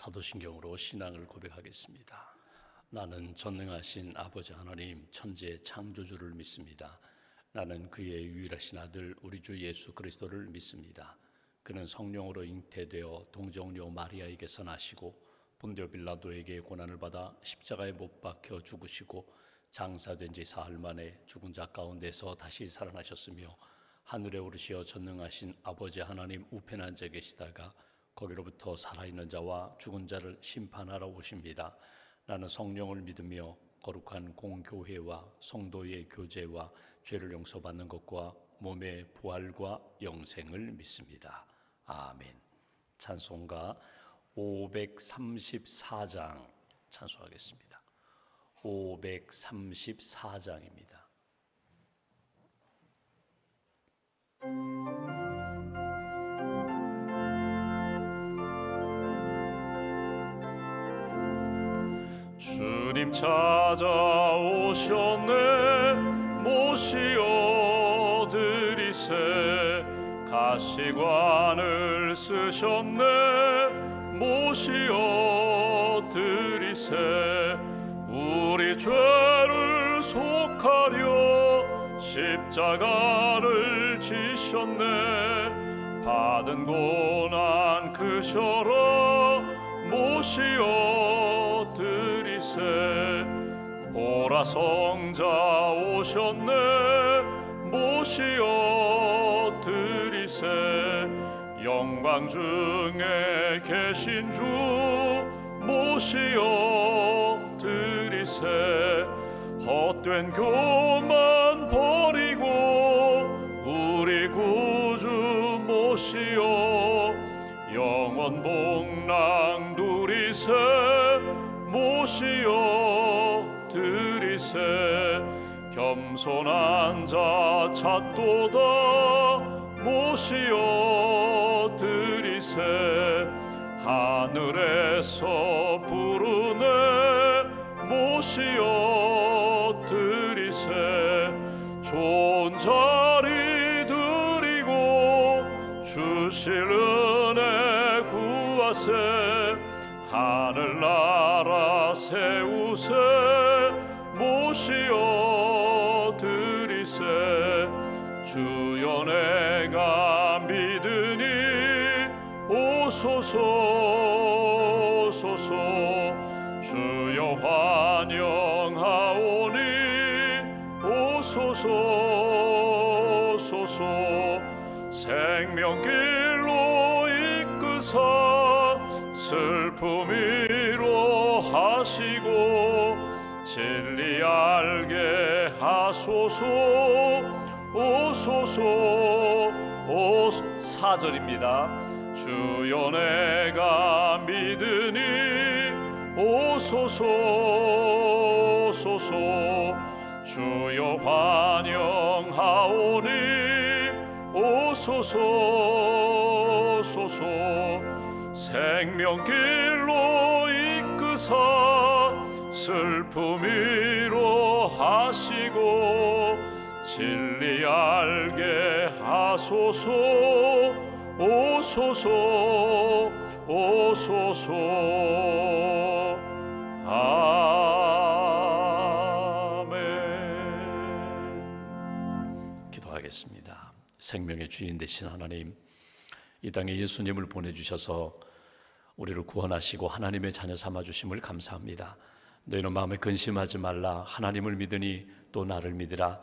사도신경으로 신앙을 고백하겠습니다. 나는 전능하신 아버지 하나님 천지의 창조주를 믿습니다. 나는 그의 유일하신 아들 우리 주 예수 그리스도를 믿습니다. 그는 성령으로 잉태되어 동정녀 마리아에게서 나시고 본디오 빌라도에게 고난을 받아 십자가에 못 박혀 죽으시고 장사된 지 사흘 만에 죽은 자 가운데서 다시 살아나셨으며 하늘에 오르시어 전능하신 아버지 하나님 우편에 앉아 계시다가 거기로부터 살아있는 자와 죽은 자를 심판하러 오십니다. 나는 성령을 믿으며 거룩한 공교회와 성도의 교제와 죄를 용서받는 것과 몸의 부활과 영생을 믿습니다. 아멘. 찬송가 534장 찬송하겠습니다. 534장입니다. 주님 찾아오셨네 모시어 드리세 가시관을 쓰셨네 모시어 드리세 우리 죄를 속하려 십자가를 지셨네 받은 고난 크셔라 모시어 드리세 보라 성자 오셨네 모시어 드리세 영광 중에 계신 주 모시어 드리세 헛된 교만 버리고 우리 구주 모시어 영원 복락 누리세 모시어 드리세 겸손한 자 찾도다 모시어 드리세 하늘에서 부르네 모시어 드리세 좋은 자리 드리고 주실 은혜 구하세 하늘나라 세우세 모시어 드리세 주여 내가 믿으니 오소서 소서 주여 환영하오니 오소서 소서 생명길로 이끄사 슬픔 위로하시고 진리 알게 하소서 오소서 4절입니다. 주여 내가 믿으니 오소서 소서 주여 환영하오니 오소서 소서 생명길로 이끄사 슬픔 위로하시고 진리 알게 하소서 오소서 오소서 아멘. 기도하겠습니다. 생명의 주인 되신 하나님, 이 땅에 예수님을 보내주셔서 우리를 구원하시고 하나님의 자녀 삼아주심을 감사합니다. 너희는 마음에 근심하지 말라. 하나님을 믿으니 또 나를 믿으라.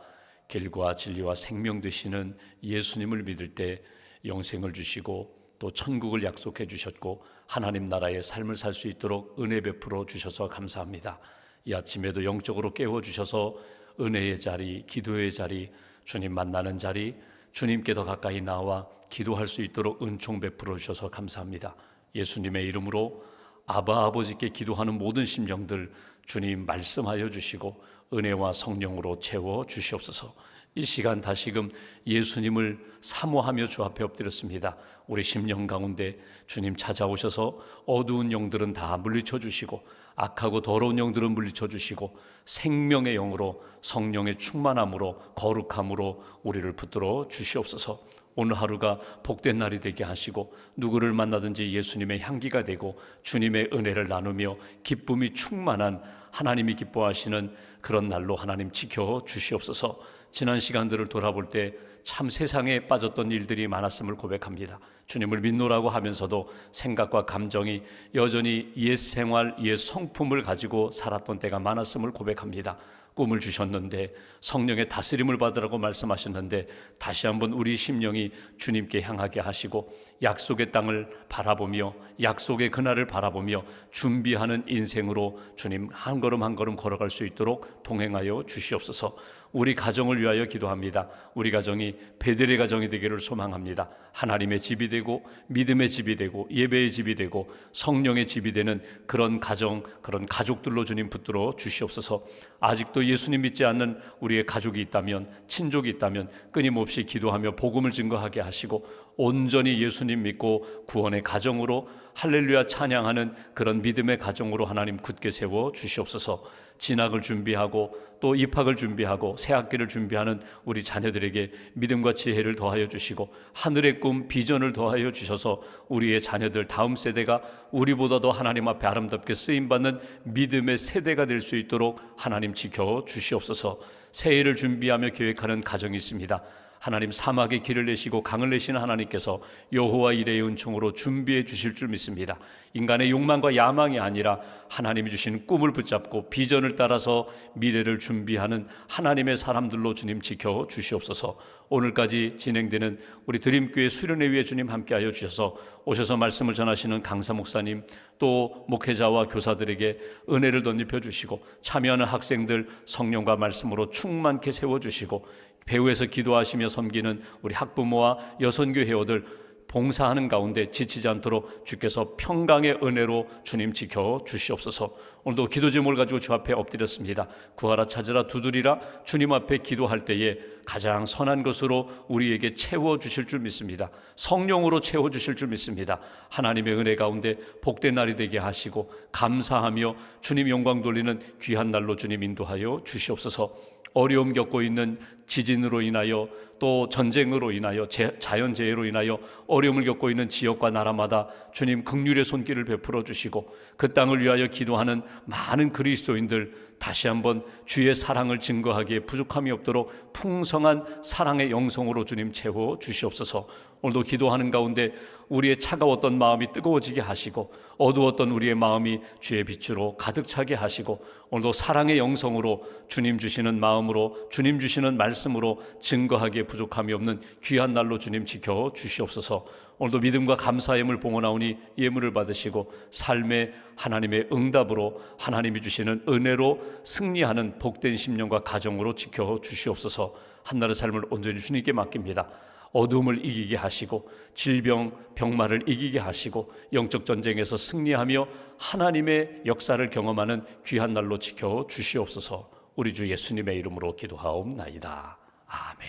길과 진리와 생명 되시는 예수님을 믿을 때 영생을 주시고 또 천국을 약속해 주셨고 하나님 나라의 삶을 살 수 있도록 은혜 베풀어 주셔서 감사합니다. 이 아침에도 영적으로 깨워주셔서 은혜의 자리, 기도의 자리, 주님 만나는 자리, 주님께 더 가까이 나와 기도할 수 있도록 은총 베풀어 주셔서 감사합니다. 예수님의 이름으로 아바 아버지께 기도하는 모든 심령들 주님 말씀하여 주시고 은혜와 성령으로 채워 주시옵소서. 이 시간 다시금 예수님을 사모하며 주 앞에 엎드렸습니다. 우리 심령 가운데 주님 찾아오셔서 어두운 영들은 다 물리쳐 주시고 악하고 더러운 영들은 물리쳐 주시고 생명의 영으로 성령의 충만함으로 거룩함으로 우리를 붙들어 주시옵소서. 오늘 하루가 복된 날이 되게 하시고 누구를 만나든지 예수님의 향기가 되고 주님의 은혜를 나누며 기쁨이 충만한 하나님이 기뻐하시는 그런 날로 하나님 지켜 주시옵소서. 지난 시간들을 돌아볼 때 참 세상에 빠졌던 일들이 많았음을 고백합니다. 주님을 믿노라고 하면서도 생각과 감정이 여전히 옛 생활, 옛 성품을 가지고 살았던 때가 많았음을 고백합니다. 꿈을 주셨는데 성령의 다스림을 받으라고 말씀하셨는데 다시 한번 우리 심령이 주님께 향하게 하시고 약속의 땅을 바라보며 약속의 그날을 바라보며 준비하는 인생으로 주님 한 걸음 한 걸음 걸어갈 수 있도록 동행하여 주시옵소서. 우리 가정을 위하여 기도합니다. 우리 가정이 베델의 가정이 되기를 소망합니다. 하나님의 집이 되고 믿음의 집이 되고 예배의 집이 되고 성령의 집이 되는 그런 가정, 그런 가족들로 주님 붙들어 주시옵소서. 아직도 예수님 믿지 않는 우리의 가족이 있다면, 친족이 있다면 끊임없이 기도하며 복음을 증거하게 하시고 온전히 예수님 믿고 구원의 가정으로 할렐루야 찬양하는 그런 믿음의 가정으로 하나님 굳게 세워 주시옵소서. 진학을 준비하고 또 입학을 준비하고 새 학기를 준비하는 우리 자녀들에게 믿음과 지혜를 더하여 주시고 하늘의 꿈, 비전을 더하여 주셔서 우리의 자녀들 다음 세대가 우리보다도 하나님 앞에 아름답게 쓰임받는 믿음의 세대가 될 수 있도록 하나님 지켜 주시옵소서. 새해를 준비하며 계획하는 가정이 있습니다. 하나님 사막에 길을 내시고 강을 내시는 하나님께서 여호와 일의 은총으로 준비해 주실 줄 믿습니다. 인간의 욕망과 야망이 아니라 하나님이 주신 꿈을 붙잡고 비전을 따라서 미래를 준비하는 하나님의 사람들로 주님 지켜 주시옵소서. 오늘까지 진행되는 우리 드림교회 수련회 위에 주님 함께하여 주셔서 오셔서 말씀을 전하시는 강사 목사님 또 목회자와 교사들에게 은혜를 덧입혀 주시고 참여하는 학생들 성령과 말씀으로 충만케 세워주시고 배후에서 기도하시며 섬기는 우리 학부모와 여선교 회원들 봉사하는 가운데 지치지 않도록 주께서 평강의 은혜로 주님 지켜 주시옵소서. 오늘도 기도 제목을 가지고 주 앞에 엎드렸습니다. 구하라 찾으라 두드리라. 주님 앞에 기도할 때에 가장 선한 것으로 우리에게 채워주실 줄 믿습니다. 성령으로 채워주실 줄 믿습니다. 하나님의 은혜 가운데 복된 날이 되게 하시고 감사하며 주님 영광 돌리는 귀한 날로 주님 인도하여 주시옵소서. 어려움 겪고 있는 지진으로 인하여 또 전쟁으로 인하여 자연재해로 인하여 어려움을 겪고 있는 지역과 나라마다 주님 긍휼의 손길을 베풀어 주시고 그 땅을 위하여 기도하는 많은 그리스도인들 다시 한번 주의 사랑을 증거하기에 부족함이 없도록 풍성한 사랑의 영성으로 주님 채워 주시옵소서. 오늘도 기도하는 가운데 우리의 차가웠던 마음이 뜨거워지게 하시고 어두웠던 우리의 마음이 주의 빛으로 가득 차게 하시고 오늘도 사랑의 영성으로 주님 주시는 마음으로 주님 주시는 말씀으로 증거하기에 부족함이 없는 귀한 날로 주님 지켜 주시옵소서. 오늘도 믿음과 감사의 예물 봉헌하오니 예물을 받으시고 삶의 하나님의 응답으로 하나님이 주시는 은혜로 승리하는 복된 심령과 가정으로 지켜 주시옵소서. 한날의 삶을 온전히 주님께 맡깁니다. 어둠을 이기게 하시고 질병, 병마를 이기게 하시고 영적 전쟁에서 승리하며 하나님의 역사를 경험하는 귀한 날로 지켜 주시옵소서. 우리 주 예수님의 이름으로 기도하옵나이다. 아멘.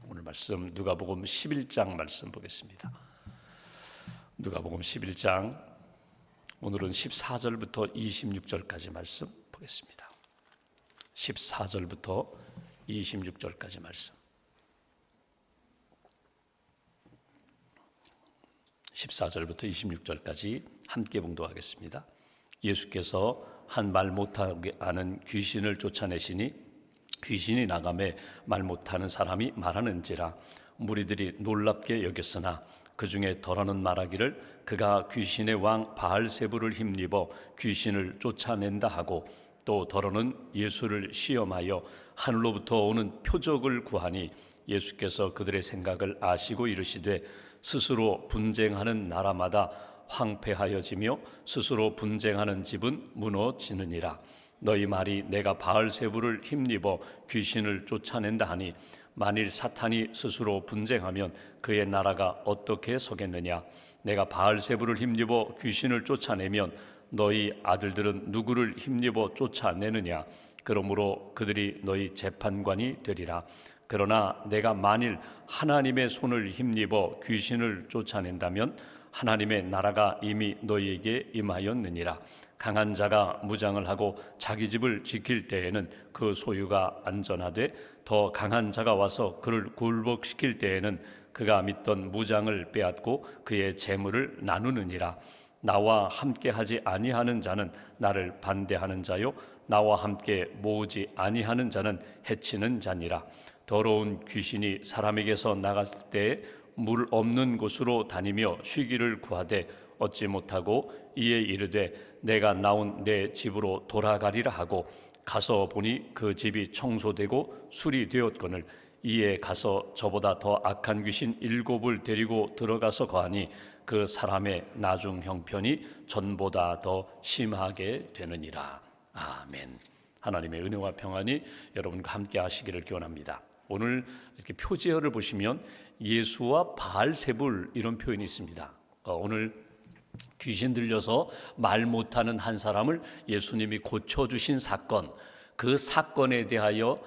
오늘 말씀 누가복음 11장 말씀 보겠습니다. 누가복음 11장 오늘은 14절부터 26절까지 말씀 보겠습니다. 14절부터 26절까지 말씀. 14절부터 26절까지 함께 봉독하겠습니다. 예수께서 한 말 못하게 하는 귀신을 쫓아내시니 귀신이 나가매 말 못하는 사람이 말하는지라 무리들이 놀랍게 여겼으나 그 중에 덜어는 말하기를 그가 귀신의 왕 바알세불을 힘입어 귀신을 쫓아낸다 하고 또 덜어는 예수를 시험하여 하늘로부터 오는 표적을 구하니 예수께서 그들의 생각을 아시고 이르시되 스스로 분쟁하는 나라마다 황폐하여지며 스스로 분쟁하는 집은 무너지느니라. 너희 말이 내가 바알세불을 힘입어 귀신을 쫓아낸다 하니 만일 사탄이 스스로 분쟁하면 그의 나라가 어떻게 서겠느냐. 내가 바알세불을 힘입어 귀신을 쫓아내면 너희 아들들은 누구를 힘입어 쫓아내느냐. 그러므로 그들이 너희 재판관이 되리라. 그러나 내가 만일 하나님의 손을 힘입어 귀신을 쫓아낸다면 하나님의 나라가 이미 너희에게 임하였느니라. 강한 자가 무장을 하고 자기 집을 지킬 때에는 그 소유가 안전하되 더 강한 자가 와서 그를 굴복시킬 때에는 그가 믿던 무장을 빼앗고 그의 재물을 나누느니라. 나와 함께 하지 아니하는 자는 나를 반대하는 자요 나와 함께 모으지 아니하는 자는 해치는 자니라. 더러운 귀신이 사람에게서 나갔을 때에 물 없는 곳으로 다니며 쉬기를 구하되 얻지 못하고 이에 이르되 내가 나온 내 집으로 돌아가리라 하고 가서 보니 그 집이 청소되고 수리되었거늘 이에 가서 저보다 더 악한 귀신 7을 데리고 들어가서 거하니 그 사람의 나중 형편이 전보다 더 심하게 되느니라. 아멘. 하나님의 은혜와 평안이 여러분과 함께 하시기를 기원합니다. 오늘 이렇게 표제어를 보시면 예수와 바알세불 이런 표현이 있습니다. 오늘 귀신 들려서 말 못하는 한 사람을 예수님이 고쳐주신 사건, 그 사건에 대하여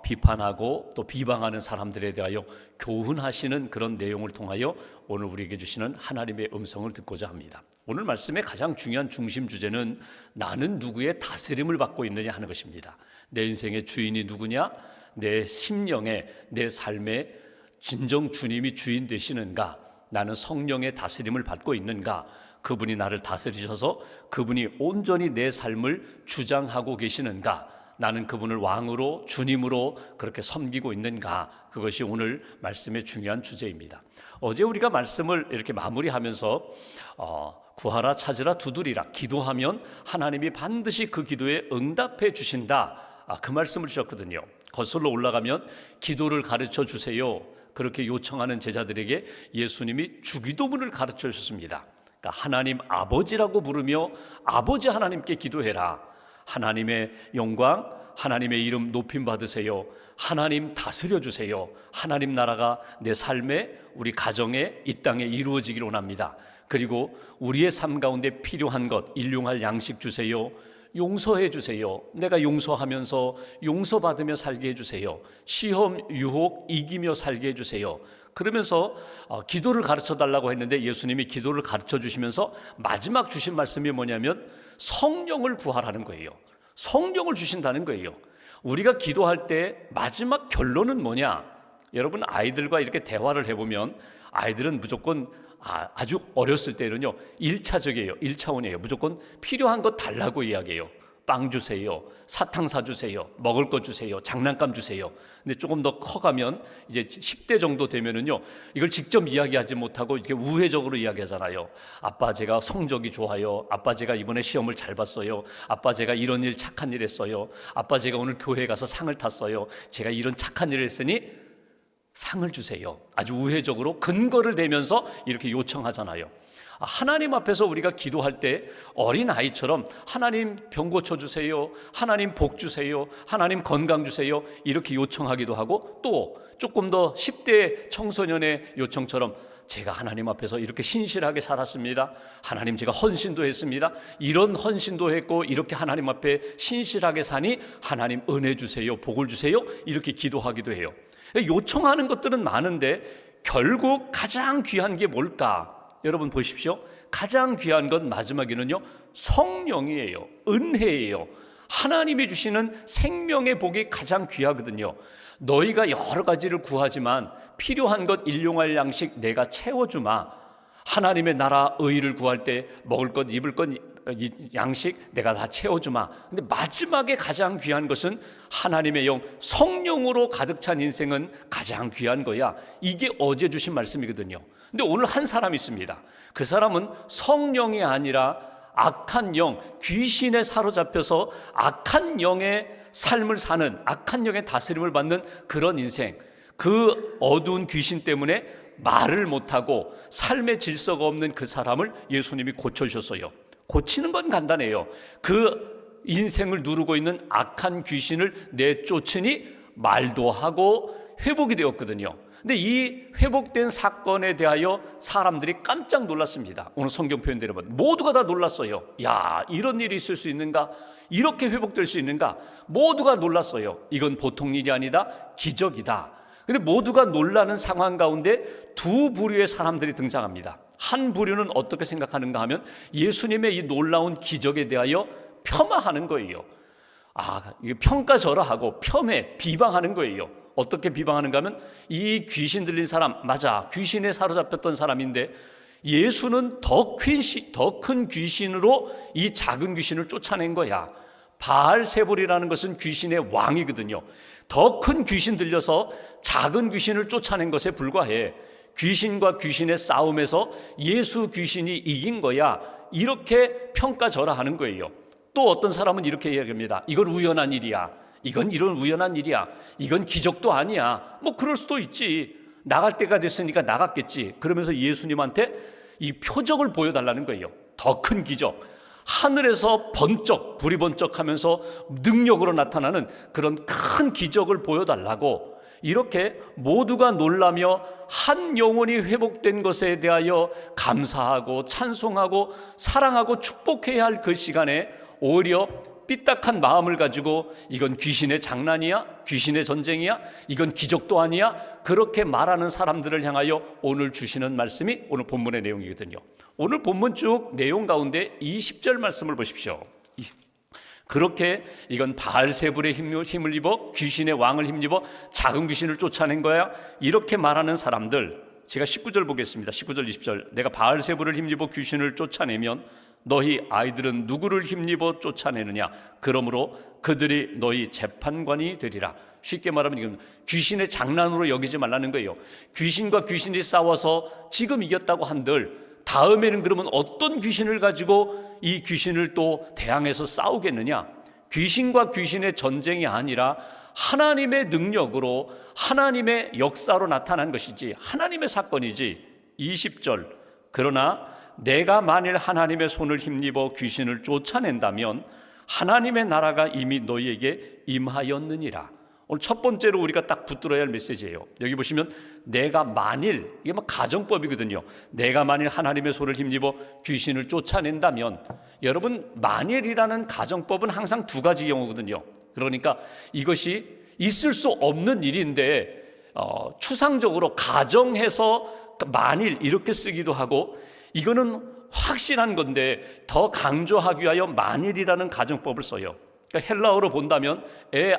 비판하고 또 비방하는 사람들에 대하여 교훈하시는 그런 내용을 통하여 오늘 우리에게 주시는 하나님의 음성을 듣고자 합니다. 오늘 말씀의 가장 중요한 중심 주제는 나는 누구의 다스림을 받고 있느냐 하는 것입니다. 내 인생의 주인이 누구냐? 내 심령에, 내 삶에 진정 주님이 주인 되시는가? 나는 성령의 다스림을 받고 있는가? 그분이 나를 다스리셔서 그분이 온전히 내 삶을 주장하고 계시는가? 나는 그분을 왕으로 주님으로 그렇게 섬기고 있는가? 그것이 오늘 말씀의 중요한 주제입니다. 어제 우리가 말씀을 이렇게 마무리하면서 구하라 찾으라 두드리라 기도하면 하나님이 반드시 그 기도에 응답해 주신다, 그 말씀을 주셨거든요. 거슬러 올라가면 기도를 가르쳐 주세요 그렇게 요청하는 제자들에게 예수님이 주기도문을 가르쳐 주셨습니다. 그러니까 하나님 아버지라고 부르며 아버지 하나님께 기도해라. 하나님의 영광, 하나님의 이름 높임 받으세요. 하나님 다스려 주세요. 하나님 나라가 내 삶에, 우리 가정에, 이 땅에 이루어지기를 원합니다. 그리고 우리의 삶 가운데 필요한 것, 일용할 양식 주세요. 용서해 주세요. 내가 용서하면서 용서받으며 살게 해주세요. 시험, 유혹 이기며 살게 해주세요. 그러면서 기도를 가르쳐 달라고 했는데 예수님이 기도를 가르쳐 주시면서 마지막 주신 말씀이 뭐냐면 성령을 구하라는 거예요. 성령을 주신다는 거예요. 우리가 기도할 때 마지막 결론은 뭐냐? 여러분 아이들과 이렇게 대화를 해보면 아이들은 무조건 아주 어렸을 때는요 1차적이에요. 1차원이에요. 무조건 필요한 것 달라고 이야기해요. 빵 주세요, 사탕 사주세요, 먹을 것 주세요, 장난감 주세요. 근데 조금 더 커가면 이제 10대 정도 되면은요 이걸 직접 이야기하지 못하고 이렇게 우회적으로 이야기하잖아요. 아빠 제가 성적이 좋아요. 아빠 제가 이번에 시험을 잘 봤어요. 아빠 제가 이런 일 착한 일 했어요. 아빠 제가 오늘 교회 가서 상을 탔어요. 제가 이런 착한 일을 했으니 상을 주세요. 아주 우회적으로 근거를 대면서 이렇게 요청하잖아요. 하나님 앞에서 우리가 기도할 때 어린아이처럼 하나님 병 고쳐주세요, 하나님 복 주세요, 하나님 건강 주세요 이렇게 요청하기도 하고, 또 조금 더 10대 청소년의 요청처럼 제가 하나님 앞에서 이렇게 신실하게 살았습니다, 하나님 제가 헌신도 했습니다, 이런 헌신도 했고 이렇게 하나님 앞에 신실하게 사니 하나님 은혜 주세요, 복을 주세요 이렇게 기도하기도 해요. 요청하는 것들은 많은데 결국 가장 귀한 게 뭘까? 여러분 보십시오. 가장 귀한 건 마지막에는요 성령이에요. 은혜예요. 하나님이 주시는 생명의 복이 가장 귀하거든요. 너희가 여러 가지를 구하지만 필요한 것 일용할 양식 내가 채워주마. 하나님의 나라 의를 구할 때 먹을 것 입을 것 양식 내가 다 채워주마. 근데 마지막에 가장 귀한 것은 하나님의 영 성령으로 가득 찬 인생은 가장 귀한 거야. 이게 어제 주신 말씀이거든요. 근데 오늘 한 사람이 있습니다. 그 사람은 성령이 아니라 악한 영, 귀신에 사로잡혀서 악한 영의 삶을 사는, 악한 영의 다스림을 받는 그런 인생. 그 어두운 귀신 때문에 말을 못하고 삶의 질서가 없는 그 사람을 예수님이 고쳐주셨어요. 고치는 건 간단해요. 그 인생을 누르고 있는 악한 귀신을 내쫓으니 말도 하고 회복이 되었거든요. 근데 이 회복된 사건에 대하여 사람들이 깜짝 놀랐습니다. 오늘 성경 표현대로 보면 모두가 다 놀랐어요. 야, 이런 일이 있을 수 있는가? 이렇게 회복될 수 있는가? 모두가 놀랐어요. 이건 보통 일이 아니다. 기적이다. 근데 모두가 놀라는 상황 가운데 두 부류의 사람들이 등장합니다. 한 부류는 어떻게 생각하는가 하면 예수님의 이 놀라운 기적에 대하여 폄하하는 거예요. 이게 평가절하하고 폄훼, 비방하는 거예요. 어떻게 비방하는가 하면 이 귀신 들린 사람, 맞아, 귀신에 사로잡혔던 사람인데 예수는 더 큰 귀신으로 이 작은 귀신을 쫓아낸 거야. 바알세불이라는 것은 귀신의 왕이거든요. 더 큰 귀신 들려서 작은 귀신을 쫓아낸 것에 불과해. 귀신과 귀신의 싸움에서 예수 귀신이 이긴 거야. 이렇게 평가절하하는 거예요. 또 어떤 사람은 이렇게 이야기합니다. 이건 우연한 일이야. 이건 이런 우연한 일이야. 이건 기적도 아니야. 뭐 그럴 수도 있지. 나갈 때가 됐으니까 나갔겠지. 그러면서 예수님한테 이 표적을 보여달라는 거예요. 더 큰 기적, 하늘에서 번쩍, 불이 번쩍하면서 능력으로 나타나는 그런 큰 기적을 보여달라고, 이렇게 모두가 놀라며 한 영혼이 회복된 것에 대하여 감사하고 찬송하고 사랑하고 축복해야 할 그 시간에 오히려 삐딱한 마음을 가지고 이건 귀신의 장난이야? 귀신의 전쟁이야? 이건 기적도 아니야? 그렇게 말하는 사람들을 향하여 오늘 주시는 말씀이 오늘 본문의 내용이거든요. 오늘 본문 쭉 내용 가운데 20절 말씀을 보십시오. 그렇게 이건 바알세불의 힘을 입어 귀신의 왕을 힘입어 작은 귀신을 쫓아낸 거야, 이렇게 말하는 사람들, 제가 19절 보겠습니다. 19절 20절. 내가 바알세불을 힘입어 귀신을 쫓아내면 너희 아이들은 누구를 힘입어 쫓아내느냐? 그러므로 그들이 너희 재판관이 되리라. 쉽게 말하면 이건 귀신의 장난으로 여기지 말라는 거예요. 귀신과 귀신이 싸워서 지금 이겼다고 한들 다음에는 그러면 어떤 귀신을 가지고 이 귀신을 또 대항해서 싸우겠느냐? 귀신과 귀신의 전쟁이 아니라 하나님의 능력으로 하나님의 역사로 나타난 것이지, 하나님의 사건이지. 20절. 그러나 내가 만일 하나님의 손을 힘입어 귀신을 쫓아낸다면 하나님의 나라가 이미 너희에게 임하였느니라. 오늘 첫 번째로 우리가 딱 붙들어야 할 메시지예요. 여기 보시면 내가 만일, 이게 막 가정법이거든요. 내가 만일 하나님의 손을 힘입어 귀신을 쫓아낸다면, 여러분 만일이라는 가정법은 항상 두 가지 경우거든요. 그러니까 이것이 있을 수 없는 일인데 추상적으로 가정해서 만일 이렇게 쓰기도 하고, 이거는 확실한 건데 더 강조하기 위하여 만일이라는 가정법을 써요. 그러니까 헬라어로 본다면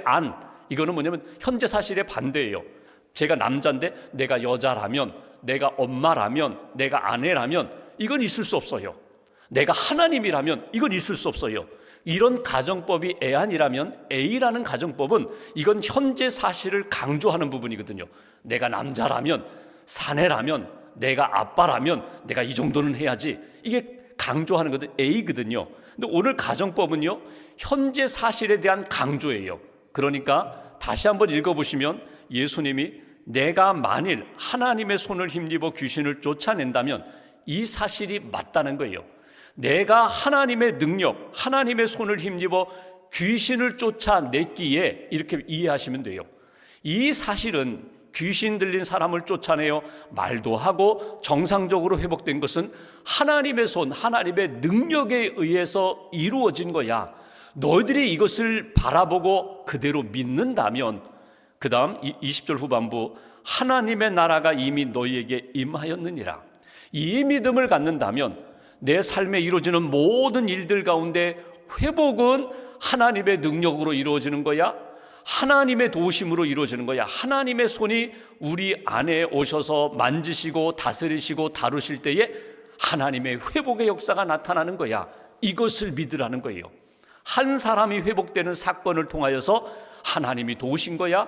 안, 이거는 뭐냐면 현재 사실의 반대예요. 제가 남자인데 내가 여자라면, 내가 엄마라면, 내가 아내라면 이건 있을 수 없어요. 내가 하나님이라면 이건 있을 수 없어요. 이런 가정법이 애안이라면 A라는 가정법은 이건 현재 사실을 강조하는 부분이거든요. 내가 남자라면, 사내라면, 내가 아빠라면 내가 이 정도는 해야지, 이게 강조하는 것은 A거든요. 근데 오늘 가정법은요, 현재 사실에 대한 강조예요. 그러니까 다시 한번 읽어보시면 예수님이 내가 만일 하나님의 손을 힘입어 귀신을 쫓아낸다면 이 사실이 맞다는 거예요. 내가 하나님의 능력, 하나님의 손을 힘입어 귀신을 쫓아냈기에, 이렇게 이해하시면 돼요. 이 사실은 귀신 들린 사람을 쫓아내어 말도 하고 정상적으로 회복된 것은 하나님의 손, 하나님의 능력에 의해서 이루어진 거야. 너희들이 이것을 바라보고 그대로 믿는다면, 그 다음 20절 후반부, 하나님의 나라가 이미 너희에게 임하였느니라. 이 믿음을 갖는다면 내 삶에 이루어지는 모든 일들 가운데 회복은 하나님의 능력으로 이루어지는 거야. 하나님의 도우심으로 이루어지는 거야. 하나님의 손이 우리 안에 오셔서 만지시고 다스리시고 다루실 때에 하나님의 회복의 역사가 나타나는 거야. 이것을 믿으라는 거예요. 한 사람이 회복되는 사건을 통하여서 하나님이 도우신 거야.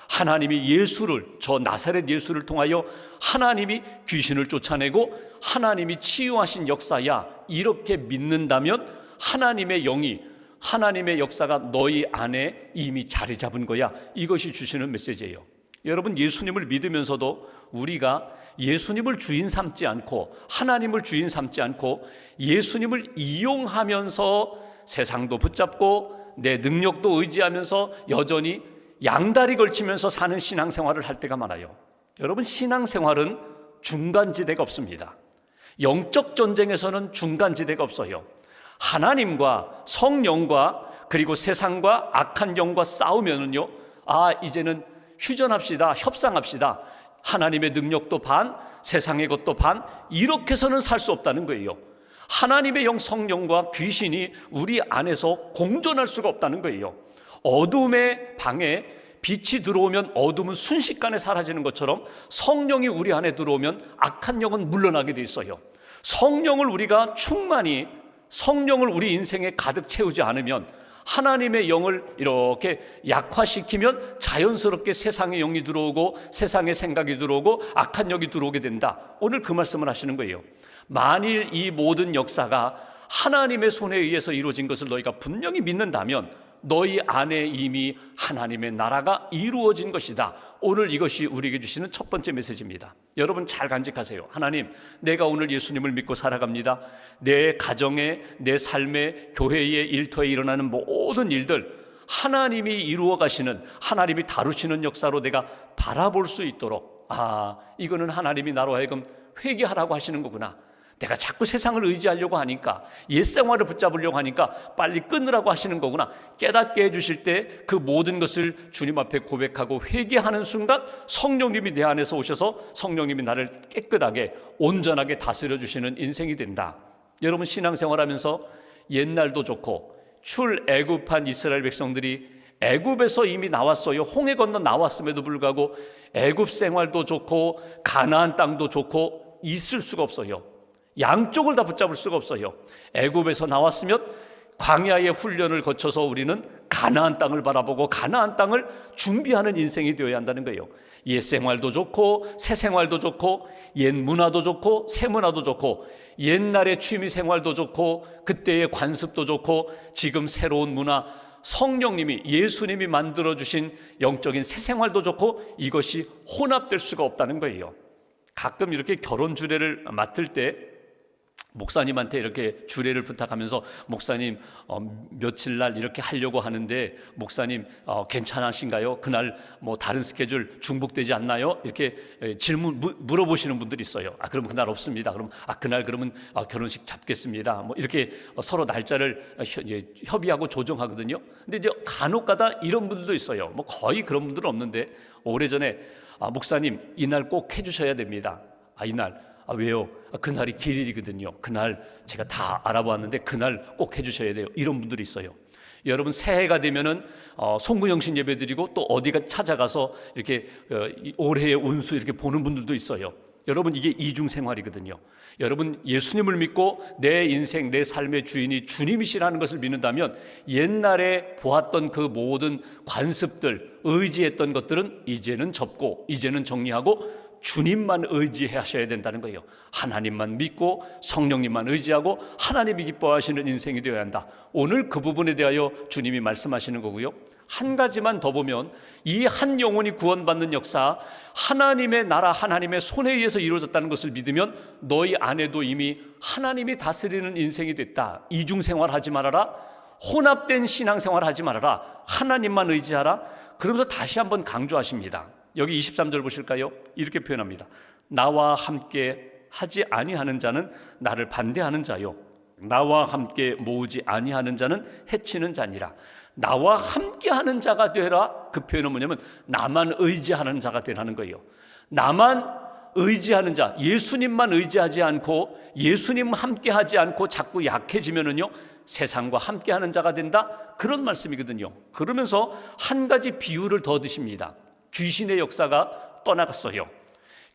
하나님이 예수를, 저 나사렛 예수를 통하여 하나님이 귀신을 쫓아내고 하나님이 치유하신 역사야. 이렇게 믿는다면 하나님의 영이, 하나님의 역사가 너희 안에 이미 자리 잡은 거야. 이것이 주시는 메시지예요. 여러분, 예수님을 믿으면서도 우리가 예수님을 주인 삼지 않고 하나님을 주인 삼지 않고 예수님을 이용하면서 세상도 붙잡고 내 능력도 의지하면서 여전히 양다리 걸치면서 사는 신앙생활을 할 때가 많아요. 여러분, 신앙생활은 중간지대가 없습니다. 영적 전쟁에서는 중간지대가 없어요. 하나님과 성령과 그리고 세상과 악한 영과 싸우면은요, 이제는 휴전합시다, 협상합시다. 하나님의 능력도 반, 세상의 것도 반, 이렇게 해서는 살 수 없다는 거예요. 하나님의 영 성령과 귀신이 우리 안에서 공존할 수가 없다는 거예요. 어둠의 방에 빛이 들어오면 어둠은 순식간에 사라지는 것처럼 성령이 우리 안에 들어오면 악한 영은 물러나게 돼 있어요. 성령을 우리가 충만히, 성령을 우리 인생에 가득 채우지 않으면, 하나님의 영을 이렇게 약화시키면 자연스럽게 세상의 영이 들어오고 세상의 생각이 들어오고 악한 영이 들어오게 된다. 오늘 그 말씀을 하시는 거예요. 만일 이 모든 역사가 하나님의 손에 의해서 이루어진 것을 너희가 분명히 믿는다면 너희 안에 이미 하나님의 나라가 이루어진 것이다. 오늘 이것이 우리에게 주시는 첫 번째 메시지입니다. 여러분 잘 간직하세요. 하나님, 내가 오늘 예수님을 믿고 살아갑니다. 내 가정에, 내 삶에, 교회에, 일터에 일어나는 모든 일들 하나님이 이루어 가시는, 하나님이 다루시는 역사로 내가 바라볼 수 있도록, 이거는 하나님이 나로 하여금 회개하라고 하시는 거구나. 내가 자꾸 세상을 의지하려고 하니까, 옛생활을 붙잡으려고 하니까 빨리 끊으라고 하시는 거구나. 깨닫게 해주실 때 그 모든 것을 주님 앞에 고백하고 회개하는 순간 성령님이 내 안에서 오셔서 성령님이 나를 깨끗하게 온전하게 다스려 주시는 인생이 된다. 여러분 신앙생활하면서 옛날도 좋고 출애굽한 이스라엘 백성들이 애굽에서 이미 나왔어요. 홍해 건너 나왔음에도 불구하고 애굽 생활도 좋고 가나안 땅도 좋고 있을 수가 없어요. 양쪽을 다 붙잡을 수가 없어요. 애굽에서 나왔으면 광야의 훈련을 거쳐서 우리는 가나안 땅을 바라보고 가나안 땅을 준비하는 인생이 되어야 한다는 거예요. 옛 생활도 좋고 새 생활도 좋고 옛 문화도 좋고 새 문화도 좋고 옛날의 취미 생활도 좋고 그때의 관습도 좋고 지금 새로운 문화, 성령님이 예수님이 만들어주신 영적인 새 생활도 좋고 이것이 혼합될 수가 없다는 거예요. 가끔 이렇게 결혼 주례를 맡을 때 목사님한테 이렇게 주례를 부탁하면서 목사님 며칠 날 이렇게 하려고 하는데 목사님 괜찮으신가요? 그날 뭐 다른 스케줄 중복되지 않나요? 이렇게 질문 물어보시는 분들이 있어요. 그럼 그날 없습니다. 그럼 그날 그러면 결혼식 잡겠습니다. 뭐 이렇게 서로 날짜를 협의하고 조정하거든요. 근데 이제 간혹가다 이런 분들도 있어요. 뭐 거의 그런 분들은 없는데 오래전에 목사님 이날 꼭 해주셔야 됩니다. 이날 왜요? 그날이 기일이거든요. 그날 제가 다 알아보았는데 그날 꼭 해주셔야 돼요. 이런 분들이 있어요. 여러분 새해가 되면은 송구영신 예배드리고 또 어디가 찾아가서 이렇게 올해의 운수 이렇게 보는 분들도 있어요. 여러분 이게 이중생활이거든요. 여러분 예수님을 믿고 내 인생 내 삶의 주인이 주님이시라는 것을 믿는다면 옛날에 보았던 그 모든 관습들, 의지했던 것들은 이제는 접고 이제는 정리하고 주님만 의지하셔야 된다는 거예요. 하나님만 믿고 성령님만 의지하고 하나님이 기뻐하시는 인생이 되어야 한다. 오늘 그 부분에 대하여 주님이 말씀하시는 거고요. 한 가지만 더 보면 이 한 영혼이 구원받는 역사, 하나님의 나라, 하나님의 손에 의해서 이루어졌다는 것을 믿으면 너희 안에도 이미 하나님이 다스리는 인생이 됐다. 이중생활하지 말아라. 혼합된 신앙생활 하지 말아라. 하나님만 의지하라. 그러면서 다시 한번 강조하십니다. 여기 23절 보실까요? 이렇게 표현합니다. 나와 함께 하지 아니하는 자는 나를 반대하는 자요, 나와 함께 모으지 아니하는 자는 해치는 자니라. 나와 함께하는 자가 되라. 그 표현은 뭐냐면 나만 의지하는 자가 되라는 거예요. 나만 의지하는 자, 예수님만 의지하지 않고 예수님 함께하지 않고 자꾸 약해지면은요 세상과 함께하는 자가 된다. 그런 말씀이거든요. 그러면서 한 가지 비유를 더 드십니다. 귀신의 역사가 떠나갔어요.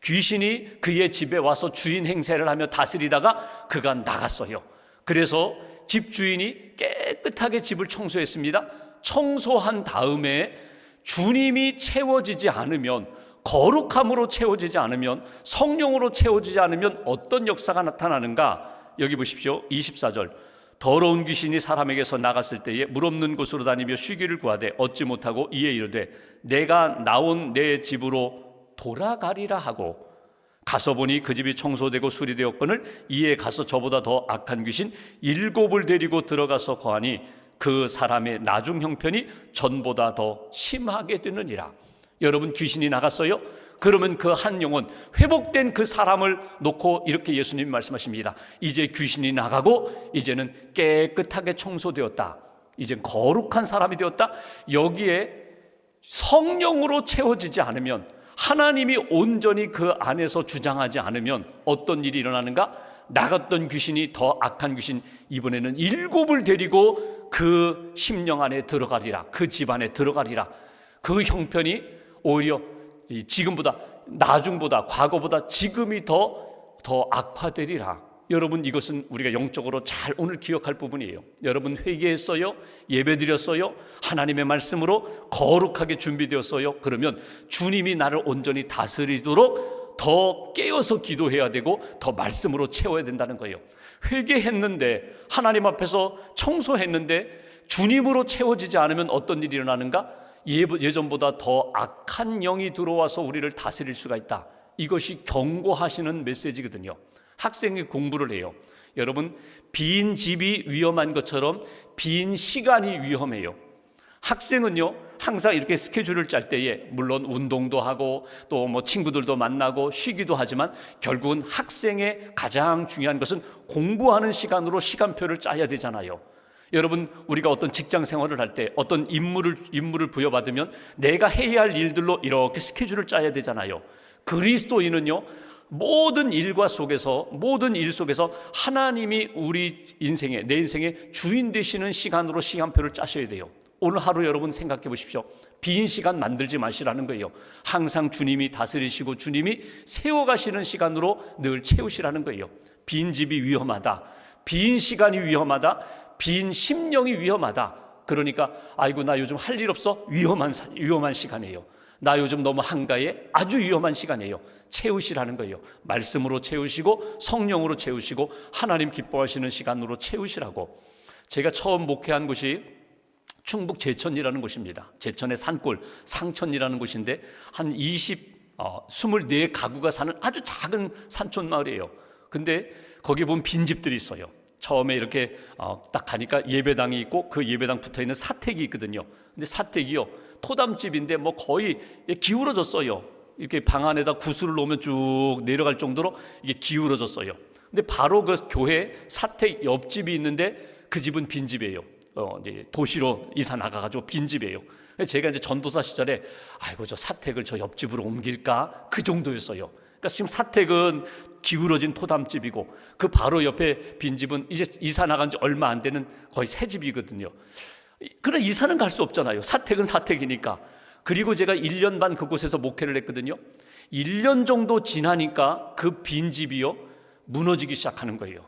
귀신이 그의 집에 와서 주인 행세를 하며 다스리다가 그가 나갔어요. 그래서 집주인이 깨끗하게 집을 청소했습니다. 청소한 다음에 주님이 채워지지 않으면, 거룩함으로 채워지지 않으면, 성령으로 채워지지 않으면 어떤 역사가 나타나는가? 여기 보십시오. 24절. 더러운 귀신이 사람에게서 나갔을 때에 물 없는 곳으로 다니며 쉬기를 구하되 얻지 못하고 이에 이르되 내가 나온 내 집으로 돌아가리라 하고 가서 보니 그 집이 청소되고 수리되었거늘 이에 가서 저보다 더 악한 귀신 7을 데리고 들어가서 거하니 그 사람의 나중 형편이 전보다 더 심하게 되느니라. 여러분 귀신이 나갔어요? 그러면 그 한 영혼, 회복된 그 사람을 놓고 이렇게 예수님이 말씀하십니다. 이제 귀신이 나가고 이제는 깨끗하게 청소되었다. 이제 거룩한 사람이 되었다. 여기에 성령으로 채워지지 않으면, 하나님이 온전히 그 안에서 주장하지 않으면 어떤 일이 일어나는가? 나갔던 귀신이 더 악한 귀신, 이번에는 7을 데리고 그 심령 안에 들어가리라. 그 집 안에 들어가리라. 그 형편이 오히려 지금보다, 나중보다, 과거보다 지금이 더 악화되리라. 여러분, 이것은 우리가 영적으로 잘 오늘 기억할 부분이에요. 여러분, 회개했어요? 예배드렸어요? 하나님의 말씀으로 거룩하게 준비되었어요? 그러면 주님이 나를 온전히 다스리도록 더 깨어서 기도해야 되고 더 말씀으로 채워야 된다는 거예요. 회개했는데, 하나님 앞에서 청소했는데 주님으로 채워지지 않으면 어떤 일이 일어나는가? 예전보다 더 악한 영이 들어와서 우리를 다스릴 수가 있다. 이것이 경고하시는 메시지거든요. 학생이 공부를 해요. 여러분, 빈 집이 위험한 것처럼 빈 시간이 위험해요. 학생은요, 항상 이렇게 스케줄을 짤 때에 물론 운동도 하고 또 뭐 친구들도 만나고 쉬기도 하지만 결국은 학생의 가장 중요한 것은 공부하는 시간으로 시간표를 짜야 되잖아요. 여러분, 우리가 어떤 직장 생활을 할 때 어떤 임무를 부여받으면 내가 해야 할 일들로 이렇게 스케줄을 짜야 되잖아요. 그리스도인은요, 모든 일 속에서 하나님이 우리 인생에, 내 인생의 주인 되시는 시간으로 시간표를 짜셔야 돼요. 오늘 하루 여러분 생각해 보십시오. 빈 시간 만들지 마시라는 거예요. 항상 주님이 다스리시고 주님이 세워가시는 시간으로 늘 채우시라는 거예요. 빈 집이 위험하다, 빈 시간이 위험하다, 빈 심령이 위험하다. 그러니까 아이고, 나 요즘 할 일 없어? 위험한 시간이에요. 나 요즘 너무 한가해? 아주 위험한 시간이에요. 채우시라는 거예요. 말씀으로 채우시고 성령으로 채우시고 하나님 기뻐하시는 시간으로 채우시라고. 제가 처음 목회한 곳이 충북 제천이라는 곳입니다. 제천의 산골 상천이라는 곳인데 한 24가구가 사는 아주 작은 산촌 마을이에요. 근데 거기 보면 빈집들이 있어요. 처음에 이렇게 딱 가니까 예배당이 있고 그 예배당 붙어있는 사택이 있거든요. 근데 사택이요, 토담집인데 뭐 거의 기울어졌어요. 이렇게 방 안에다 구슬을 놓으면 쭉 내려갈 정도로 이게 기울어졌어요. 근데 바로 그 교회 사택 옆집이 있는데 그 집은 빈집이에요. 이제 도시로 이사 나가가지고 빈집이에요. 제가 이제 전도사 시절에 아이고, 저 사택을 저 옆집으로 옮길까? 그 정도였어요. 그러니까 지금 사택은 기울어진 토담집이고 그 바로 옆에 빈집은 이제 이사 나간 지 얼마 안 되는 거의 새 집이거든요. 그래, 이사는 갈 수 없잖아요. 사택은 사택이니까. 그리고 제가 1년 반 그곳에서 목회를 했거든요. 1년 정도 지나니까 그 빈집이요, 무너지기 시작하는 거예요.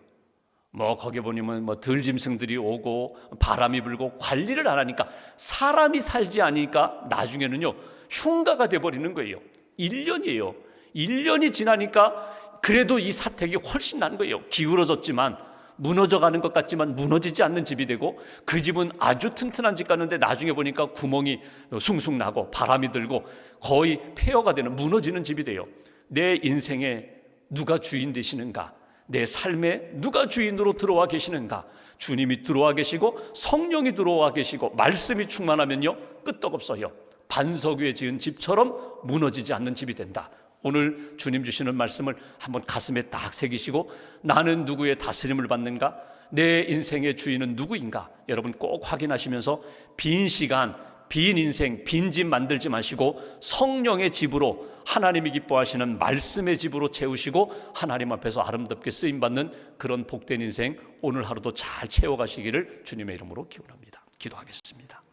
뭐 거기 보면 뭐 들짐승들이 오고 바람이 불고 관리를 안 하니까, 사람이 살지 않으니까 나중에는요 흉가가 돼버리는 거예요. 1년이에요. 1년이 지나니까 그래도 이 사택이 훨씬 난 거예요. 기울어졌지만, 무너져가는 것 같지만 무너지지 않는 집이 되고, 그 집은 아주 튼튼한 집 같는데 나중에 보니까 구멍이 숭숭 나고 바람이 들고 거의 폐허가 되는, 무너지는 집이 돼요. 내 인생에 누가 주인 되시는가? 내 삶에 누가 주인으로 들어와 계시는가? 주님이 들어와 계시고 성령이 들어와 계시고 말씀이 충만하면요 끄떡없어요. 반석 위에 지은 집처럼 무너지지 않는 집이 된다. 오늘 주님 주시는 말씀을 한번 가슴에 딱 새기시고, 나는 누구의 다스림을 받는가? 내 인생의 주인은 누구인가? 여러분 꼭 확인하시면서 빈 시간, 빈 인생, 빈 집 만들지 마시고 성령의 집으로, 하나님이 기뻐하시는 말씀의 집으로 채우시고 하나님 앞에서 아름답게 쓰임받는 그런 복된 인생 오늘 하루도 잘 채워가시기를 주님의 이름으로 기원합니다. 기도하겠습니다.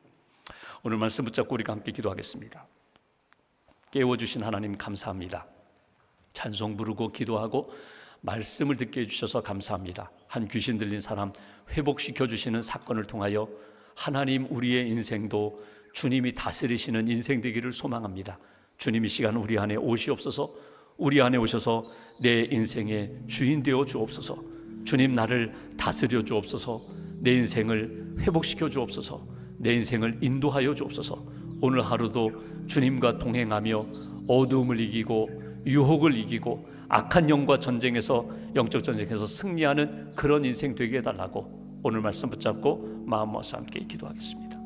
오늘 말씀 붙잡고 우리가 함께 기도하겠습니다. 깨워주신 하나님 감사합니다. 찬송 부르고 기도하고 말씀을 듣게 해주셔서 감사합니다. 한 귀신 들린 사람 회복시켜 주시는 사건을 통하여 하나님, 우리의 인생도 주님이 다스리시는 인생 되기를 소망합니다. 주님, 이 시간 우리 안에 오시옵소서. 우리 안에 오셔서 내 인생의 주인 되어 주옵소서. 주님, 나를 다스려 주옵소서. 내 인생을 회복시켜 주옵소서. 내 인생을 인도하여 주옵소서. 오늘 하루도 주님과 동행하며 어두움을 이기고 유혹을 이기고 악한 영과 전쟁에서, 영적 전쟁에서 승리하는 그런 인생 되게 해달라고 오늘 말씀 붙잡고 마음 모아서 함께 기도하겠습니다.